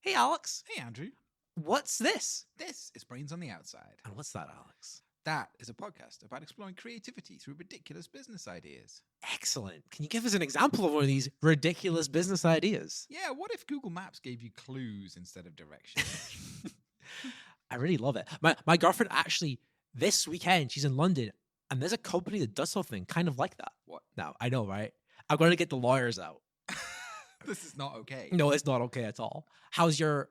Hey, Alex. Hey, Andrew. What's this? This is Brains on the Outside. And what's that, Alex? That is a podcast about exploring creativity through ridiculous business ideas. Excellent. Can you give us an example of one of these ridiculous business ideas? Yeah, what if Google Maps gave you clues instead of directions? I really love it. My girlfriend actually, this weekend, she's in London, and there's a company that does something kind of like that. What? Now, I know, right? I'm going to get the lawyers out. This is not okay. No, it's not okay at all. How has your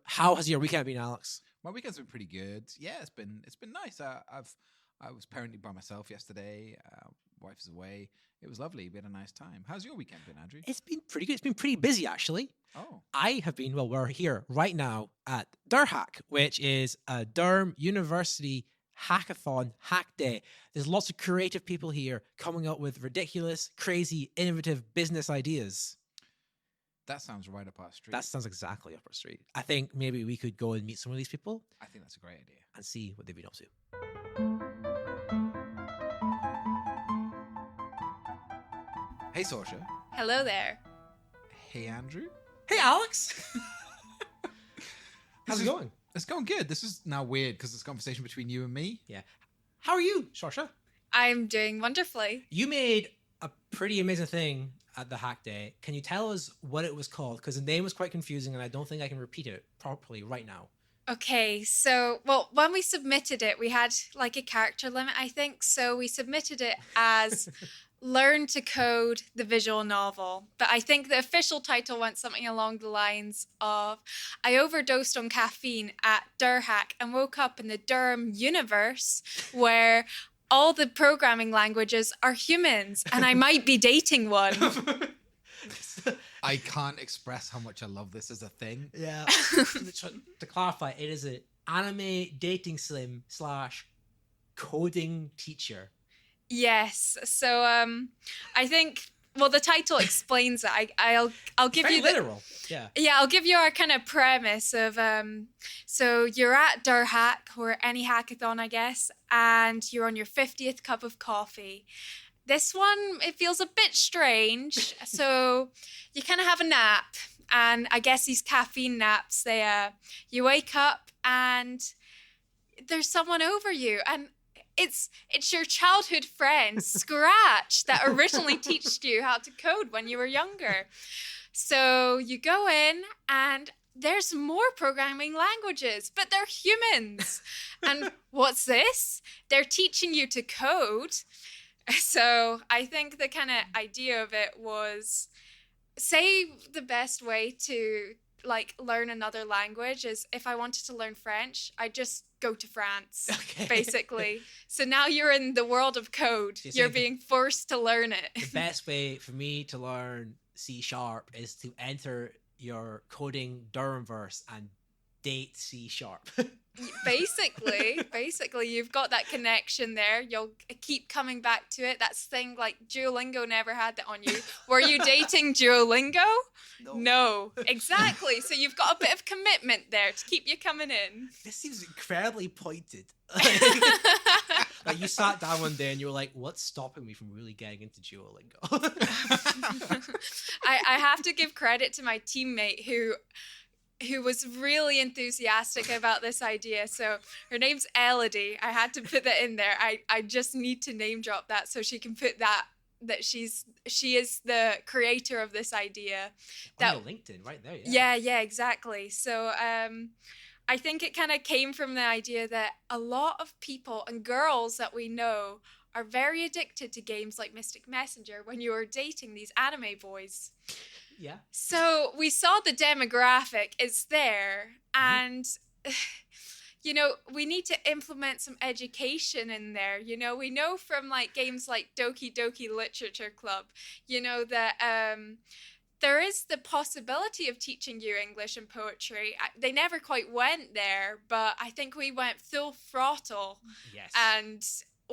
weekend been, Alex? My weekend's been pretty good. Yeah, it's been nice. I was parenting by myself yesterday. Wife's away. It was lovely. We had a nice time. How's your weekend been, Andrew? It's been pretty good. It's been pretty busy, actually. Oh. We're here right now at Durhack, which is a Durham University hackathon hack day. There's lots of creative people here coming up with ridiculous, crazy, innovative business ideas. That sounds right up our street. That sounds exactly up our street. I think maybe we could go and meet some of these people I think that's a great idea. and see what they've been up to. Hey, Sorsha. Hello there. Hey, Andrew. Hey, Alex. How's it going? It's going good. This is now weird because it's a conversation between you and me. Yeah. How are you, Saoirse? I'm doing wonderfully. You made a pretty amazing thing at the hack day. Can you tell us what it was called? Because the name was quite confusing and I don't think I can repeat it properly right now. Okay, so, when we submitted it, we had like a character limit, I think. So we submitted it as Learn to Code the Visual Novel. But I think the official title went something along the lines of I overdosed on caffeine at Durhack and woke up in the Durham universe where all the programming languages are humans and I might be dating one. I can't express how much I love this as a thing. Yeah. To clarify, it is an anime dating sim / coding teacher. Yes. So I think the title explains it. I'll give Very you literal. Yeah. Yeah, I'll give you our kind of premise of so you're at Durhack or any hackathon, I guess, and you're on your 50th cup of coffee. This one, it feels a bit strange. So you kind of have a nap, and I guess these caffeine naps, you wake up and there's someone over you, and it's your childhood friend Scratch that originally taught you how to code when you were younger. So you go in and there's more programming languages, but they're humans. And what's this? They're teaching you to code. So I think the kind of idea of it was, say the best way to like learn another language is if I wanted to learn French, I just go to France, basically. So now you're in the world of code. You're being forced to learn it. The best way for me to learn C# is to enter your coding Durhamverse and date C#. Basically, you've got that connection there. You'll keep coming back to it. That's the thing, like Duolingo never had that on you. Were you dating Duolingo? No, exactly. So you've got a bit of commitment there to keep you coming in. This seems incredibly pointed. Like you sat down one day and you were like, what's stopping me from really getting into Duolingo? I have to give credit to my teammate who was really enthusiastic about this idea. So her name's Elodie. I had to put that in there. I just need to name drop that so she can put that she is the creator of this idea. On your LinkedIn, right there. Yeah, exactly. So I think it kind of came from the idea that a lot of people and girls that we know are very addicted to games like Mystic Messenger when you are dating these anime boys. Yeah. So we saw the demographic is there, and we need to implement some education in there. We know from like games like Doki Doki Literature Club, that there is the possibility of teaching you English and poetry. They never quite went there, but I think we went full throttle. Yes. And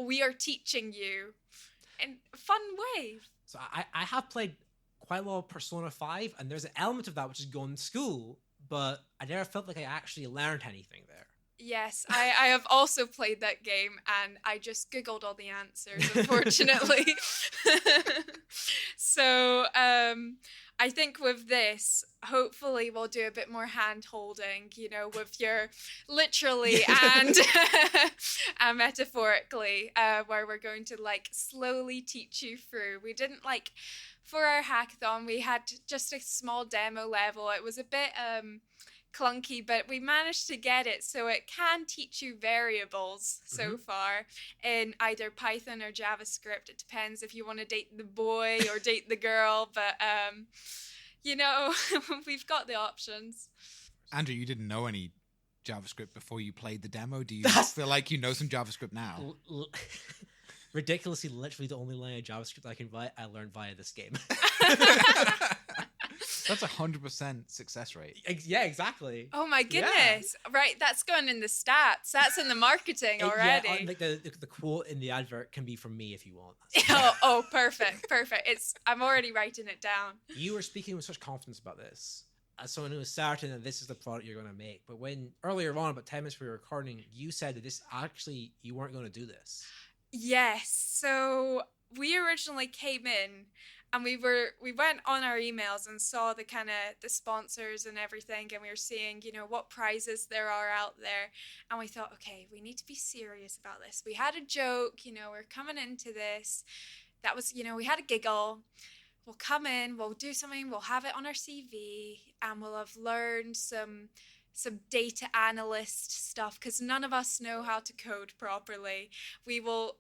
we are teaching you in a fun way. So I have played quite a lot of Persona 5, and there's an element of that which is going to school, but I never felt like I actually learned anything there. Yes, I have also played that game, and I just Googled all the answers, unfortunately. So I think with this, hopefully we'll do a bit more hand holding, with your literally and, and metaphorically, where we're going to slowly teach you through. We didn't for our hackathon, we had just a small demo level. It was a bit clunky, but we managed to get it so it can teach you variables so far in either Python or JavaScript. It depends if you want to date the boy or date the girl, but we've got the options. Andrew, you didn't know any JavaScript before you played the demo. Do you feel like you know some JavaScript now? Ridiculously, literally the only line of JavaScript I learned via this game. That's 100% success rate. Yeah, exactly. Oh my goodness. Yeah. Right, that's going in the stats. That's in the marketing already. Yeah, the quote in the advert can be from me if you want. Oh, perfect. I'm already writing it down. You were speaking with such confidence about this, as someone who is certain that this is the product you're going to make. But when earlier on, about 10 minutes before we were recording, you said that you weren't going to do this. Yes. So we originally came in and we went on our emails and saw the the sponsors and everything, and we were seeing, what prizes there are out there. And we thought, okay, we need to be serious about this. We had a joke, we're coming into this. That was, we had a giggle. We'll come in, we'll do something, we'll have it on our CV, and we'll have learned some data analyst stuff, because none of us know how to code properly. We will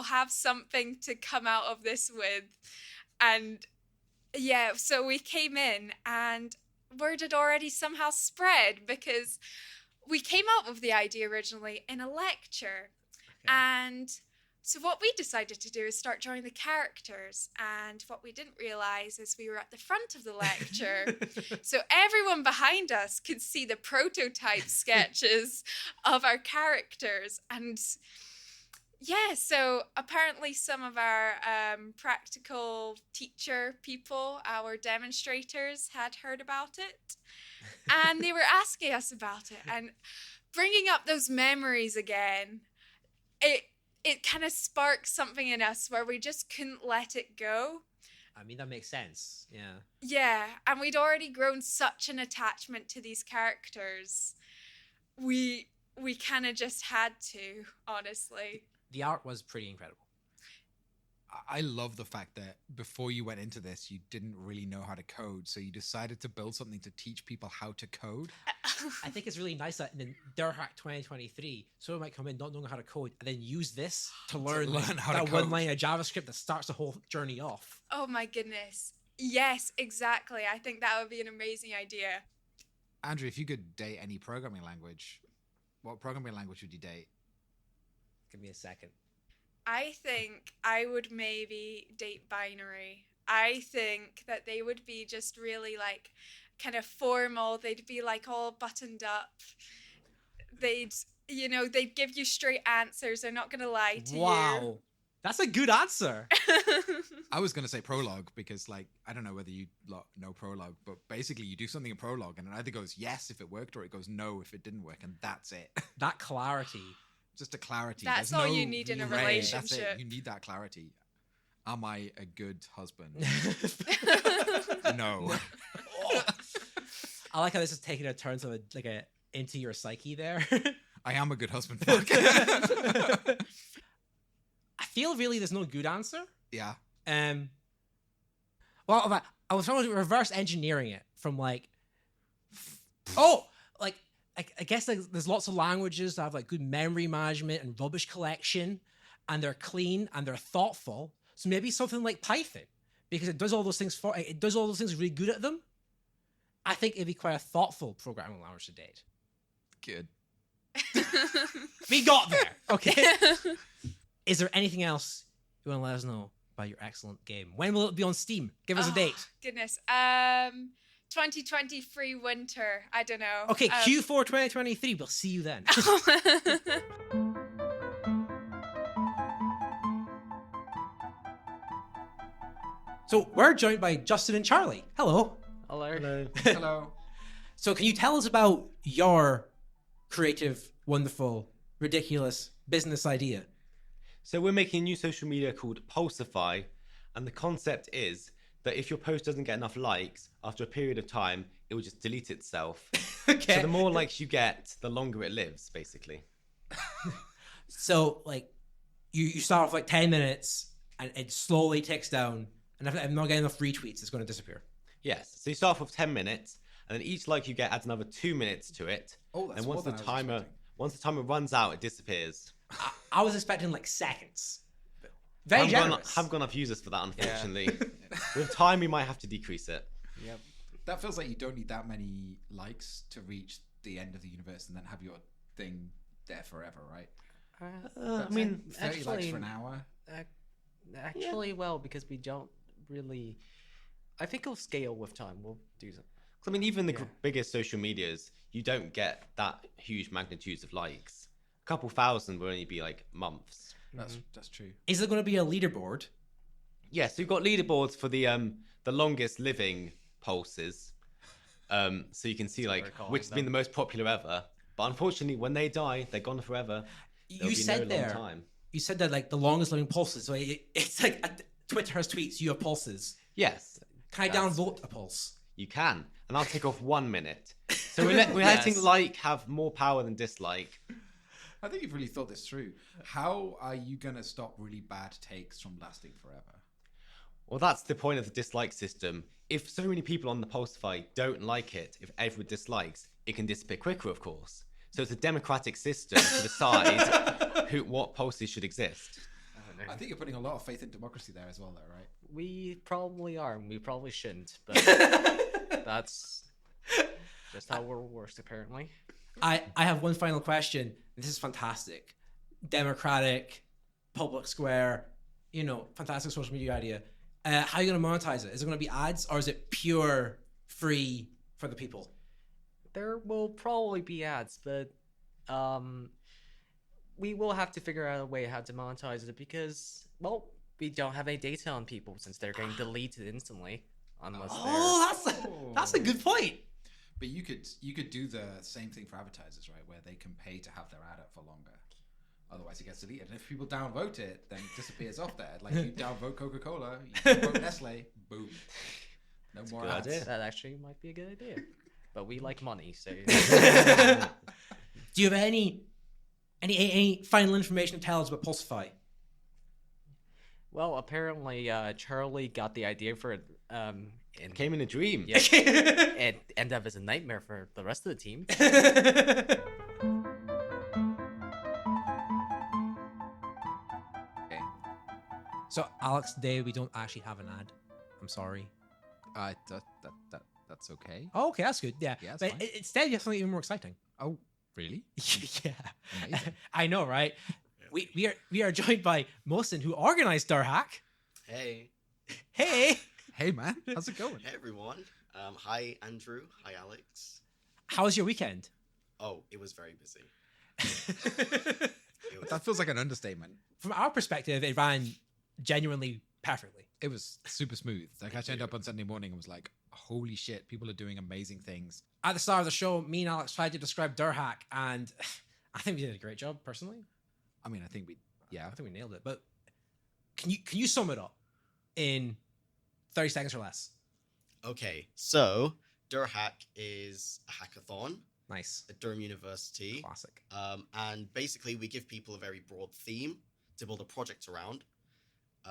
have something to come out of this with. And yeah, so we came in and word had already somehow spread, because we came up with the idea originally in a lecture. Okay. And so what we decided to do is start drawing the characters. And what we didn't realize is we were at the front of the lecture. So everyone behind us could see the prototype sketches of our characters. And yeah, so apparently some of our practical teacher people, our demonstrators, had heard about it. And they were asking us about it. And bringing up those memories again, it kind of sparked something in us where we just couldn't let it go. I mean, that makes sense. Yeah. Yeah, and we'd already grown such an attachment to these characters. We kind of just had to, honestly. The art was pretty incredible. I love the fact that before you went into this, you didn't really know how to code, so you decided to build something to teach people how to code. I think it's really nice that in Durhack 2023, someone might come in not knowing how to code and then use this to learn how that one line of JavaScript that starts the whole journey off. Oh my goodness. Yes, exactly. I think that would be an amazing idea. Andrew, if you could date any programming language, what programming language would you date? Give me a second. I think I would maybe date binary. I think that they would be just really kind of formal. They'd be all buttoned up. They'd give you straight answers. They're not going to lie to you. Wow. That's a good answer. I was going to say Prolog because I don't know whether you know Prolog, but basically you do something in Prolog and it either goes yes if it worked or it goes no if it didn't work, and that's it. That clarity. Just a clarity. That's all you need in a relationship. That's it. You need that clarity. Am I a good husband? No. Oh. I like how this is taking a turn to a into your psyche there. I am a good husband. I feel really there's no good answer. Yeah. Well, I was trying to reverse engineering it from I guess there's lots of languages that have good memory management and rubbish collection, and they're clean and they're thoughtful. So maybe something like Python, because it does all those things really good at them. I think it'd be quite a thoughtful programming language to date. Good. We got there. Okay. Is there anything else you want to let us know about your excellent game? When will it be on Steam? Give us a date. Goodness. 2023 winter. I don't know. Okay, Q4 2023. We'll see you then. So we're joined by Justin and Charlie. Hello. Hello. Hello. So can you tell us about your creative, wonderful, ridiculous business idea? So we're making a new social media called Pulsify, and the concept is that if your post doesn't get enough likes, after a period of time, it will just delete itself. Okay. So the more likes you get, the longer it lives, basically. So like you start off like 10 minutes and it slowly ticks down, and if I'm not getting enough retweets, it's going to disappear. Yes. So you start off with 10 minutes, and then each like you get adds another 2 minutes to it. Oh, that's and more than I was expecting. once the timer runs out, it disappears. I was expecting like seconds. Very generous. Haven't got enough users for that, unfortunately. With time, we might have to decrease it. Yep. That feels like you don't need that many likes to reach the end of the universe and then have your thing there forever, right? I mean, 30 likes for an hour. Actually, well, because we don't really. I think it'll scale with time. We'll do that. I mean, even the biggest social medias, you don't get that huge magnitudes of likes. A couple thousand will only be like months. That's true. Is there going to be a leaderboard? Yes, we've got leaderboards for the longest living pulses, so you can see like which has been the most popular ever. But unfortunately, when they die, they're gone forever. You said you said that like the longest living pulses. So it's like Twitter has tweets. You have pulses. Yes. Can I downvote a pulse? You can, and I'll take off 1 minute. So we're letting like have more power than dislike. I think you've really thought this through. How are you going to stop really bad takes from lasting forever? Well, that's the point of the dislike system. If so many people on the Pulsify don't like it, if everyone dislikes, it can disappear quicker, of course. So it's a democratic system to decide what pulses should exist. I think you're putting a lot of faith in democracy there as well, though, right? We probably are, and we probably shouldn't, but that's just how it works, apparently. I have one final question. This is fantastic. Democratic, public square, fantastic social media idea. How are you going to monetize it? Is it going to be ads, or is it pure free for the people? There will probably be ads, but we will have to figure out a way how to monetize it because, well, we don't have any data on people since they're getting deleted instantly. That's a good point. But you could do the same thing for advertisers, right? Where they can pay to have their ad up for longer. Otherwise, it gets deleted. And if people downvote it, then it disappears off there. Like you downvote Coca-Cola, you downvote Nestle, boom, no more ads. idea. That actually might be a good idea. But we like money, so. Do you have any final information to tell us about Pulsify? Well, apparently Charlie got the idea for it. It came in a dream. Yeah, it ended up as a nightmare for the rest of the team. Okay. So, Alex, today we don't actually have an ad. I'm sorry. That's okay. Oh, okay, that's good. Yeah, Yeah, that's but fine. instead you have something even more exciting. Oh, really? Yeah, Amazing. I know, right? We are joined by Mohsen, who organized Durhack. Hey. Hey, Hey, man, how's it going? Hey, everyone. Hi, Andrew. Hi, Alex. how was your weekend? Oh, it was very busy. That feels like an understatement. From our perspective, it ran genuinely perfectly. It was super smooth. Like I turned up on Sunday morning and was like, holy shit, people are doing amazing things. At the start of the show, me and Alex tried to describe Durhack, and I think we did a great job, personally. I mean, I think we nailed it. But can you sum it up in 30 seconds or less? Okay, so Durhack is a hackathon Nice. at Durham University. Classic. And basically, we give people a very broad theme to build a project around.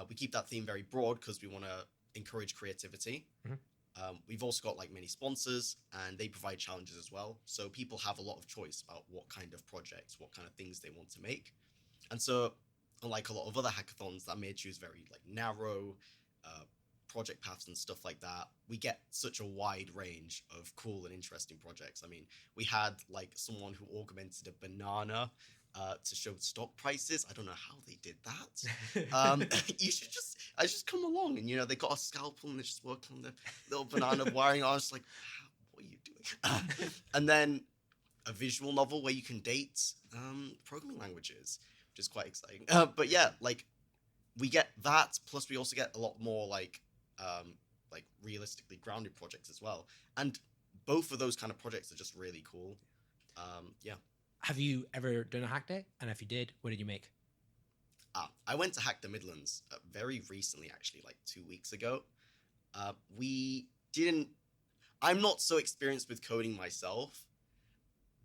We keep that theme very broad because we want to encourage creativity. Mhm. We've also got like many sponsors, and they provide challenges as well. So people have a lot of choice about what kind of projects, what kind of things they want to make. And so, unlike a lot of other hackathons that may choose very like narrow project paths and stuff like that, we get such a wide range of cool and interesting projects. I mean, we had like someone who augmented a banana to show stock prices. I don't know how they did that. You should just come along and they got a scalpel and they're just working on the little banana wiring. I was like, what are you doing? And then a visual novel where you can date programming languages, which is quite exciting. But yeah, like we get that, plus we also get a lot more like realistically grounded projects as well. And both of those kind of projects are just really cool. Yeah. Have you ever done a hack day? And if you did, what did you make? I went to Hack the Midlands very recently, actually, like 2 weeks ago. We didn't. I'm not so experienced with coding myself,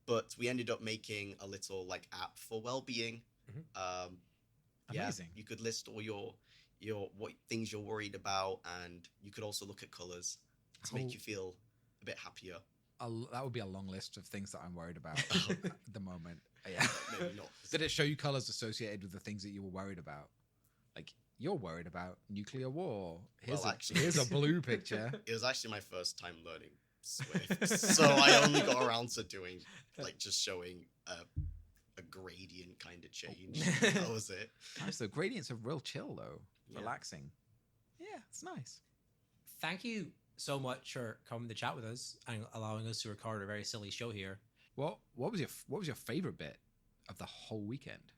but we ended up making a little like app for well-being. Amazing. You could list all your what things you're worried about, and you could also look at colors to make you feel a bit happier. That would be a long list of things that I'm worried about at the moment. Yeah. Maybe not. Did it show you colors associated with the things that you were worried about? Like, you're worried about nuclear war. Here's a blue picture. It was actually my first time learning Swift, so I only got around to doing like just showing a gradient kind of change. That was it. Nice though. Gradients are real chill though. Yeah. Relaxing. Yeah, it's nice. Thank you so much for coming to chat with us and allowing us to record a very silly show here. What was your favorite bit of the whole weekend?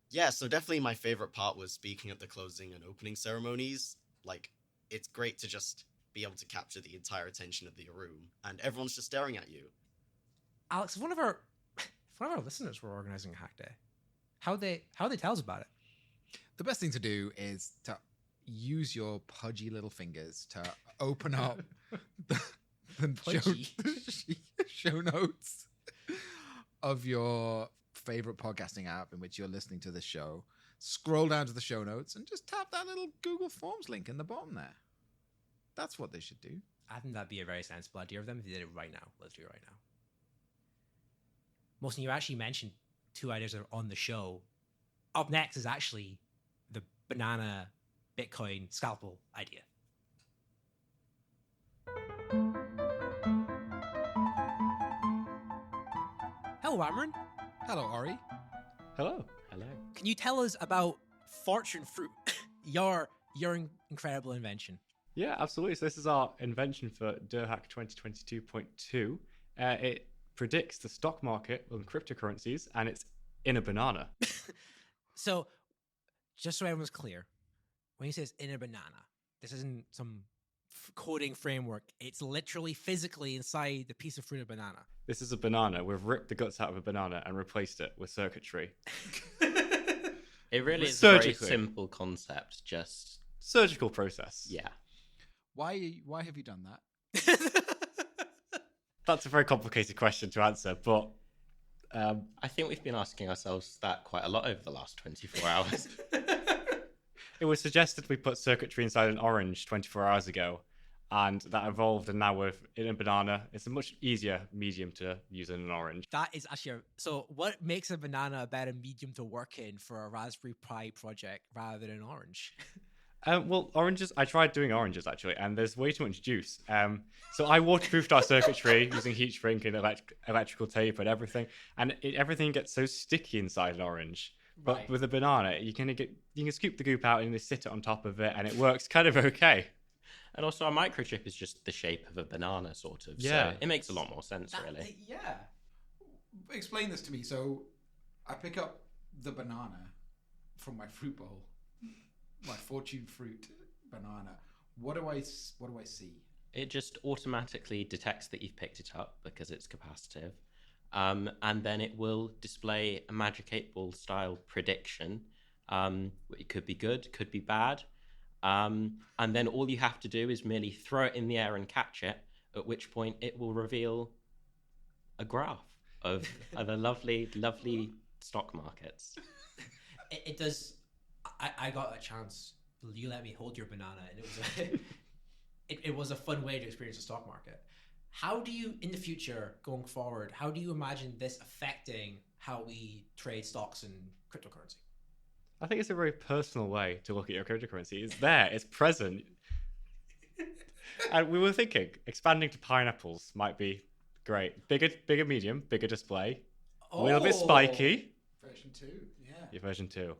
Yeah, so definitely my favorite part was speaking at the closing and opening ceremonies. Like, it's great to just be able to capture the entire attention of the room, and everyone's just staring at you. Alex, if one of our listeners were organizing a hack day, how they tell us about it? The best thing to do is to use your pudgy little fingers to open up the show notes of your favorite podcasting app in which you're listening to this show. Scroll down to the show notes and just tap that little Google Forms link in the bottom there. That's what they should do. I think that'd be a very sensible idea of them if they did it right now. Let's do it right now. Mohsen, you actually mentioned 2 ideas that are on the show. Up next is actually the banana Bitcoin scalpel idea. Hello, Amron. Hello, Ori. Hello. Hello. Can you tell us about Fortune Fruit, your incredible invention? Yeah, absolutely. So this is our invention for Durhack 2022.2. It predicts the stock market on cryptocurrencies, and it's in a banana. So, just so everyone's clear, when he says in a banana, this isn't some coding framework. It's literally physically inside the piece of fruit of banana. This is a banana. We've ripped the guts out of a banana and replaced it with circuitry. It really is a very Surgically. simple concept. Just Surgical process. yeah. Why have you done that? That's a very complicated question to answer, but I think we've been asking ourselves that quite a lot over the last 24 hours. it was suggested we put circuitry inside an orange 24 hours ago, and that evolved, and now we're in a banana. It's a much easier medium to use than an orange. That is actually so. What makes a banana a better medium to work in for a Raspberry Pi project rather than an orange? Well, oranges, I tried doing oranges actually, and there's way too much juice. So I waterproofed our circuitry using heat shrink and electrical tape and everything, and everything gets so sticky inside an orange. But Right. with a banana, you can scoop the goop out and just sit it on top of it, and it works kind of okay. And also, our microchip is just the shape of a banana, sort of. Yeah. So it makes a lot more sense, really. Yeah. Explain this to me. So, I pick up the banana from my fruit bowl, my Fortune Fruit banana. What do I see? It just automatically detects that you've picked it up because it's capacitive. And then it will display a Magic 8 Ball style prediction. It could be good, could be bad. And then all you have to do is merely throw it in the air and catch it, at which point it will reveal a graph of the lovely, lovely stock markets. It does. I got a chance. You let me hold your banana, and it was it was a fun way to experience the stock market. How do you, in the future, going forward, how do you imagine this affecting how we trade stocks and cryptocurrency? I think it's a very personal way to look at your cryptocurrency. It's there, it's present. And we were thinking expanding to pineapples might be great. Bigger medium, bigger display. A little bit spiky. Version 2, yeah. Yeah, version 2.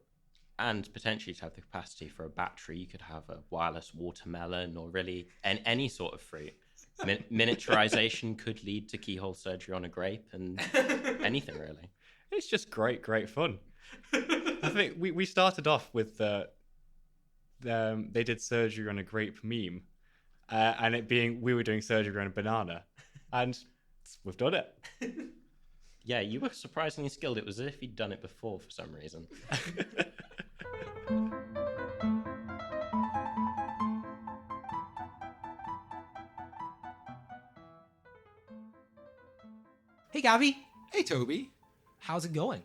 And potentially to have the capacity for a battery, you could have a wireless watermelon or really any sort of fruit. Miniaturization could lead to keyhole surgery on a grape and anything really. It's just great fun. I think we started off with they did surgery on a grape meme, and it being we were doing surgery on a banana, and we've done it. Yeah, you were surprisingly skilled. It was as if you'd done it before for some reason. Hey, Gabby. Hey, Toby. How's it going?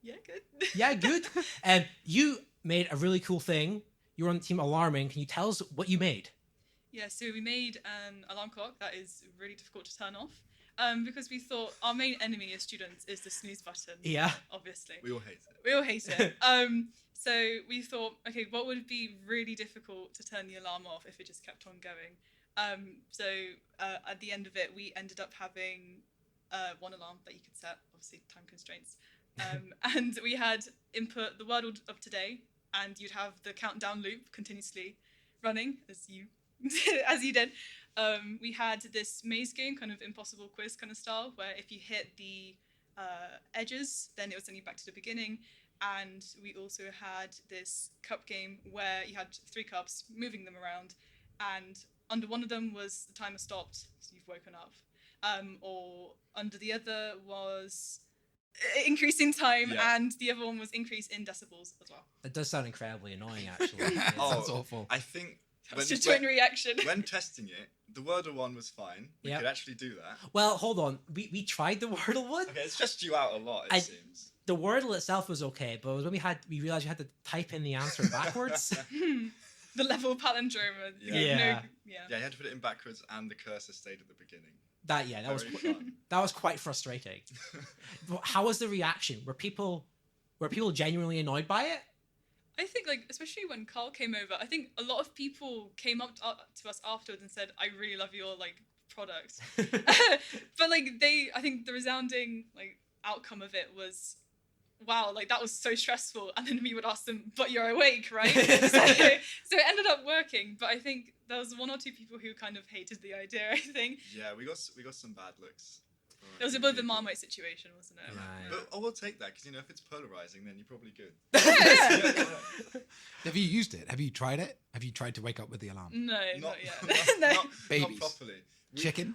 Yeah, good. Yeah, good. And you made a really cool thing. You were on the team Alarming. Can you tell us what you made? Yeah, so we made an alarm clock that is really difficult to turn off because we thought our main enemy as students is the snooze button. Yeah. Obviously. We all hate it. We all hate it. So we thought, okay, what would be really difficult to turn the alarm off if it just kept on going? At the end of it, we ended up having one alarm that you could set, obviously time constraints. And we had input the word of today, and you'd have the countdown loop continuously running as you as you did. We had this maze game, kind of impossible quiz kind of style, where if you hit the edges, then it would send you back to the beginning. And we also had this cup game where you had 3 cups, moving them around, and under one of them was the timer stopped, so you've woken up. Or under the other was increasing time, and the other one was increase in decibels as well. That does sound incredibly annoying, actually. That's awful. I think That's just joint reaction. when testing it, the Wordle one was fine. We could actually do that. Well, hold on. We tried the Wordle one. Okay, it's stressed you out a lot, it seems. The Wordle itself was okay, but it was when we realized you had to type in the answer backwards. The level palindrome. Yeah. Yeah, you had to put it in backwards, and the cursor stayed at the beginning. That was quite frustrating. But how was the reaction? Were people genuinely annoyed by it? I think, like, especially when Carl came over, I think a lot of people came up to us afterwards and said, "I really love your like product." But like I think the resounding like outcome of it was, wow, like that was so stressful. And then we would ask them, "But you're awake, right?" so it ended up working. But I think there was 1 or 2 people who kind of hated the idea. I think. Yeah, we got some bad looks. It was a bit of a Marmite situation, wasn't it? Right. But we'll take that, because if it's polarizing, then you're probably good. Have you used it? Have you tried it? Have you tried to wake up with the alarm? No, not yet. Not Babies. properly. Chicken?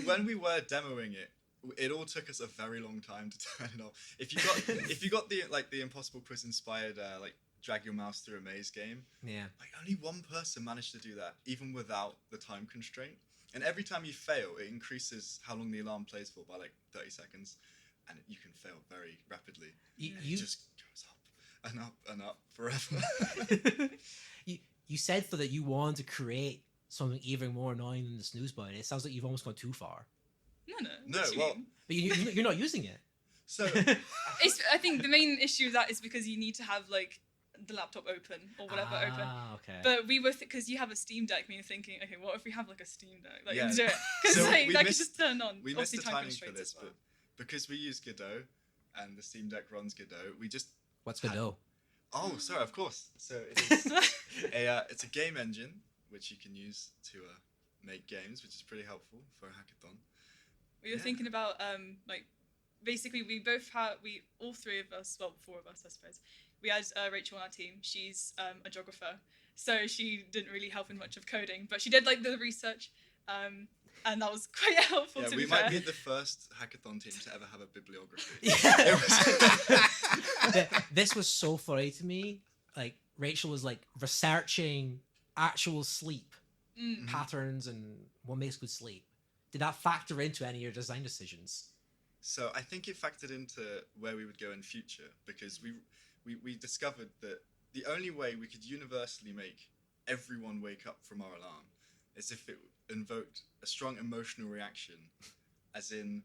When we were demoing it, it all took us a very long time to turn it off. If you got the Impossible Quiz inspired like drag your mouse through a maze game, like only one person managed to do that, even without the time constraint. And every time you fail, it increases how long the alarm plays for by like 30 seconds, and you can fail very rapidly. It just goes up and up and up forever. You said though that you wanted to create something even more annoying than the snooze button. It sounds like you've almost gone too far. No. Well, but you're not using it. So I think the main issue with that is because you need to have like the laptop open or whatever open. Okay. But we were because you have a Steam Deck, and you're thinking, okay, what if we have like a Steam Deck? Like, Yeah. do it because So like we that could missed- just turn on. we missed Obviously, the time timing for constraints this, as well. but because we use Godot and the Steam Deck runs Godot, we just What's Godot? Oh, sorry, of course. So it is it's a game engine which you can use to make games, which is pretty helpful for a hackathon. We were thinking about like basically we all 3 of us, well 4 of us I suppose, we had Rachel on our team. She's a geographer, so she didn't really help in much of coding, but she did like the research, and that was quite helpful. Yeah, to we be might fair. be the first hackathon team to ever have a bibliography. This was so funny to me. Like Rachel was like researching actual sleep patterns and what makes good sleep. Did that factor into any of your design decisions? So I think it factored into where we would go in future, because we discovered that the only way we could universally make everyone wake up from our alarm is if it invoked a strong emotional reaction, as in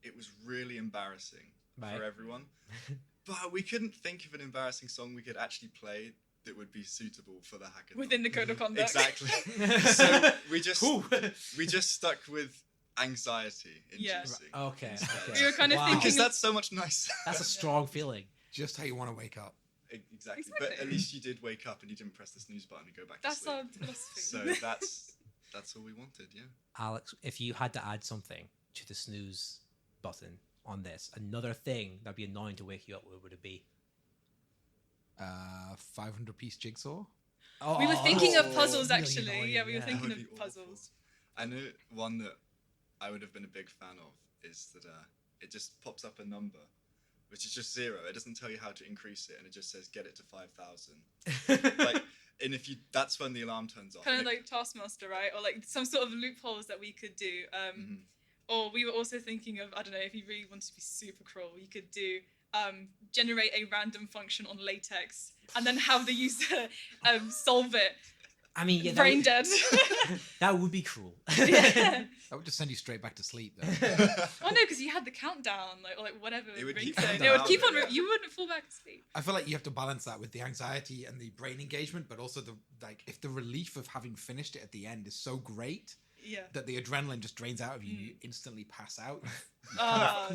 it was really embarrassing for everyone. But we couldn't think of an embarrassing song we could actually play that would be suitable for the hackathon. Within the code of conduct. Exactly. So we just stuck with anxiety inducing. Okay. We were kind of thinking because that's so much nicer. That's a strong feeling. Just how you want to wake up. Exactly. But at least you did wake up and you didn't press the snooze button and go back to That's sleep. our philosophy. So that's all we wanted, yeah. Alex, if you had to add something to the snooze button on this, another thing that'd be annoying to wake you up, what would it be? 500-piece jigsaw. We were thinking of Oh, puzzles really actually. annoying, Yeah, we were yeah. thinking That of would be awful. puzzles. I know one that I would have been a big fan of is that it just pops up a number, which is just 0. It doesn't tell you how to increase it, and it just says get it to 5,000. Like, and if you, that's when the alarm turns off. Kind of like Taskmaster, right? Or like some sort of loopholes that we could do. Or we were also thinking of, I don't know, if you really want to be super cruel, you could do generate a random function on latex and then have the user solve it. I mean, yeah, brain dead. That would be cruel. Yeah. That would just send you straight back to sleep, though. Oh no, because you had the countdown, like, or like whatever. It would ringtone. keep coming It would out, keep on. yeah. You wouldn't fall back asleep. I feel like you have to balance that with the anxiety and the brain engagement, but also the like if the relief of having finished it at the end is so great Yeah. that the adrenaline just drains out of you, you instantly pass out.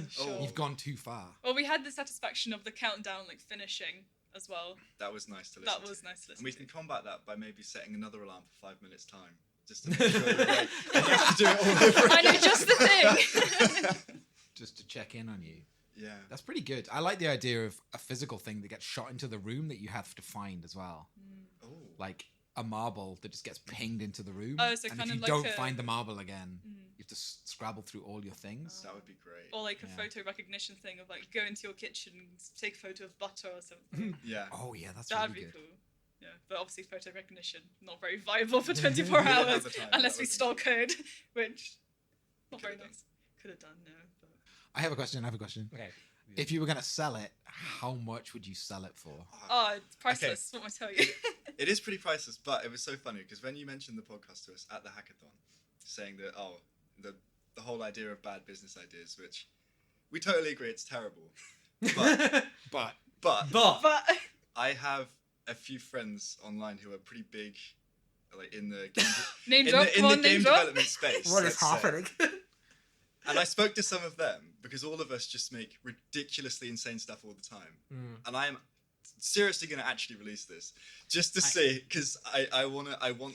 Sure. You've gone too far. Well, we had the satisfaction of the countdown, like finishing as well. That was nice to listen That was to. nice to listen And we to. can combat that by maybe setting another alarm for 5 minutes time. Just to make sure you're awake. And you have to do it all over I know, again. just the thing. Just to check in on you. Yeah. That's pretty good. I like the idea of a physical thing that gets shot into the room that you have to find as well. Oh. Like a marble that just gets pinged into the room. Oh, so and kind if of you like don't a- find the marble again, you have to scrabble through all your things. That would be great. Or like a Yeah. photo recognition thing of like go into your kitchen, take a photo of butter or something. Yeah. Oh yeah, that's That'd really be good. cool. Yeah, but obviously photo recognition not very viable for 24 Yeah, at hours the time, unless that we would be- stole code, which not very Could've done. nice. Could have done, no. But... I have a question. Okay. If you were going to sell it, how much would you sell it for? Oh, it's priceless. What am I tell you? It is pretty priceless, but it was so funny because when you mentioned the podcast to us at the hackathon, saying that the whole idea of bad business ideas, which we totally agree it's terrible, but but I have a few friends online who are pretty big, like in the game, name in drop. the, in Come the on, name game drop. development space. What is let's say. happening? And I spoke to some of them because all of us just make ridiculously insane stuff all the time. And I am seriously going to actually release this just to see, because I want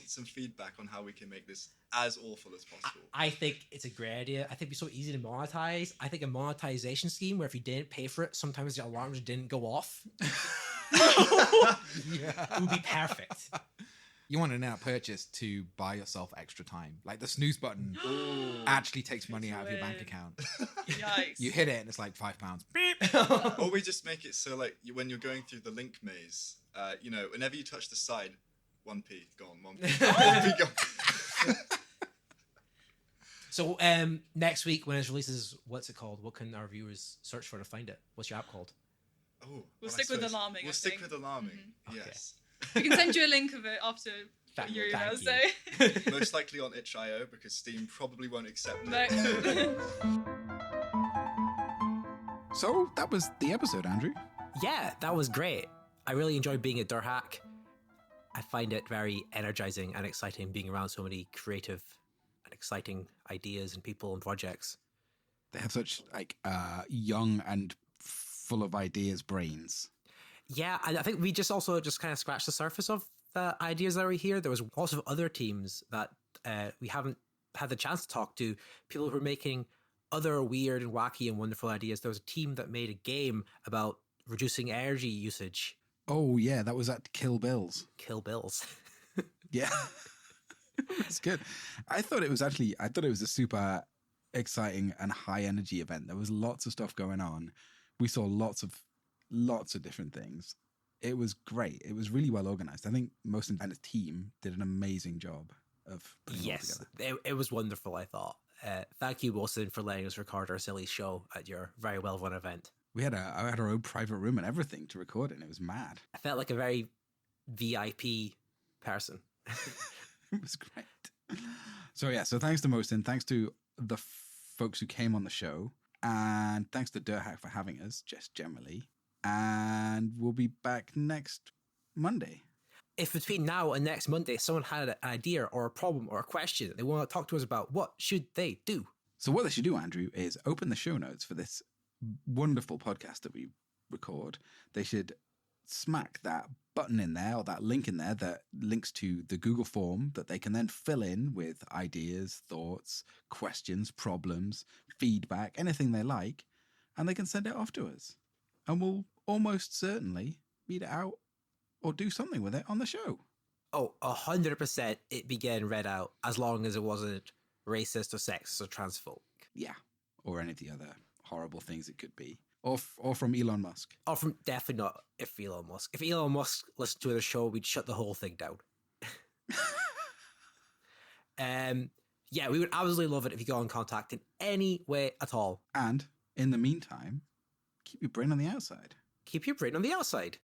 some feedback on how we can make this as awful as possible. I think it's a great idea. I think it'd be so easy to monetize. I think a monetization scheme where if you didn't pay for it, sometimes the alarms didn't go off. It would be perfect. You want an in-app purchase to buy yourself extra time. Like the snooze button actually takes money out of your bank win. account. Yikes. You hit it and it's like £5. Or we just make it so like when you're going through the link maze, whenever you touch the side, 1p gone, 1p, 1p gone. So next week when it releases, what's it called? What can our viewers search for to find it? What's your app called? Oh, We'll what stick I with suppose- alarming, We'll I stick think. with alarming. Okay. Yes. We can send you a link of it after Thank your you, email. thank So Most likely on itch.io because Steam probably won't accept No. it. So that was the episode, Andrew. Yeah, that was great. I really enjoyed being at Durhack. I find it very energizing and exciting being around so many creative and exciting ideas and people and projects. They have such young and full of ideas brains. Yeah, and I think we just kind of scratched the surface of the ideas that are here. There was lots of other teams that we haven't had the chance to talk to, people who are making other weird and wacky and wonderful ideas. There was a team that made a game about reducing energy usage. Oh yeah, that was at Kill Bills. Kill Bills. Yeah. It's good. I thought it was a super exciting and high energy event. There was lots of stuff going on. We saw lots of different things. It was great. It was really well organized. I think Most and his team did an amazing job of putting it all Yes, together. it was wonderful, I thought. Thank you, Wilson, for letting us record our silly show at your very well run event. I had our own private room and everything to record it, and it was mad. I felt like a very VIP person. It was great. So thanks to Mostin, thanks to the folks who came on the show, and thanks to Durhack for having us, just generally. And we'll be back next Monday. If between now and next Monday someone had an idea or a problem or a question that they want to talk to us about, what should they do? So what they should do, Andrew, is open the show notes for this wonderful podcast that we record. They should smack that button in there or that link in there that links to the Google form that they can then fill in with ideas, thoughts, questions, problems, feedback, anything they like, and they can send it off to us. And we'll almost certainly read it out or do something with it on the show. Oh, 100% it began read out as long as it wasn't racist or sexist or transphobic. Yeah. Or any of the other horrible things it could be, or from Elon Musk. Or from definitely not if Elon Musk. If Elon Musk listened to the show, we'd shut the whole thing down. Yeah, we would absolutely love it if you got in contact in any way at all. And in the meantime, keep your brain on the outside. Keep your brain on the outside.